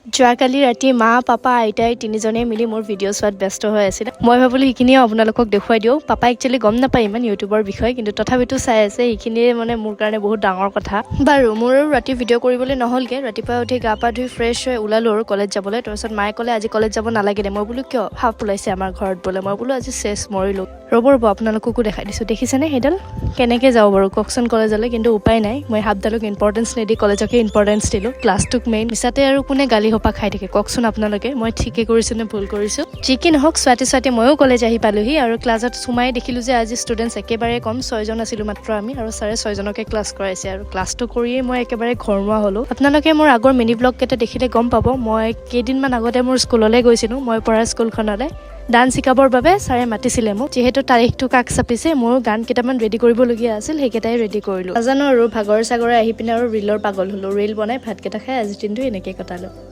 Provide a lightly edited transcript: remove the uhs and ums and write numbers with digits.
যোৱাকালি ৰাতি মা পাপা আইতাই তিনিজনে মিলি মোৰ ভিডিঅ' চোৱাত ব্যস্ত হৈ আছিলে। মই ভাবিলোঁ সেইখিনিও আপোনালোকক দেখুৱাই দিওঁ। পাপা একচুৱেলি গম নাপায় ইমান ইউটিউবৰ বিষয়ে, কিন্তু তথাপিতো চাই আছে। সেইখিনিয়ে মানে মোৰ কাৰণে বহুত ডাঙৰ কথা। বাৰু মোৰ ৰাতি ভিডিঅ' কৰিবলৈ নহ'লগৈ। ৰাতিপুৱা উঠি গা পা ধুই ফ্ৰেছ হৈ ওলালোঁ আৰু কলেজ যাবলৈ। তাৰপিছত মায়ে ক'লে আজি কলেজ যাব নালাগে দে। মই বোলো কিয়? সাপ ওলাইছে আমাৰ ঘৰত বোলে। মই বোলো আজি চেছ মৰিলোঁ। ৰ'ব আপোনালোককো দেখাই দিছোঁ। দেখিছেনে সেইডাল? কেনেকৈ যাওঁ বাৰু কওকচোন কলেজলৈ? কিন্তু উপায় নাই, মই সাপডালক ইম্পৰ্টেঞ্চ নিদি কলেজকে ইম্পৰ্টেঞ্চ দিলোঁ। ক্লাছটোক মেইন মিছাতে আৰু কোনে গালি সোপা খাই থাকে কওকচোন আপোনালোকে? মই ঠিকে কৰিছোঁ নে ভুল কৰিছোঁ? যি কি নহওক ছোৱাতে ময়ো কলেজ আহি পালোহি আৰু ক্লাছত সোমাই দেখিলোঁ যে আজি ষ্টুডেণ্টছ একেবাৰে কম, 6জন আছিলোঁ মাত্ৰ আমি, আৰু ছাৰে 6জনকে ক্লাছ কৰাইছে। আৰু ক্লাছটো কৰিয়েই মই একেবাৰে ঘৰমুৱা হ'লোঁ। আপোনালোকে মোৰ আগৰ মিনি ব্লগকেইটা দেখিলে গম পাব, মই কেইদিনমান আগতে মোৰ স্কুললৈ গৈছিলোঁ, মই পঢ়া স্কুলখনলৈ। ডান্স শিকাবৰ বাবে ছাৰে মাতিছিলে মোক। যিহেতু তাৰিখটো কাষ চাপিছে, মোৰো গান কেইটামান ৰেডি কৰিবলগীয়া আছিল, সেইকেইটাই ৰেডি কৰিলোঁ। নাজানো আৰু ভাগৰ চাগৰে আহি পিনে আৰু ৰিলৰ পাগল হ'লোঁ। ৰিল বনাই ভাতকেইটা খাই আজিৰ দিনটো এনেকৈ কটালোঁ।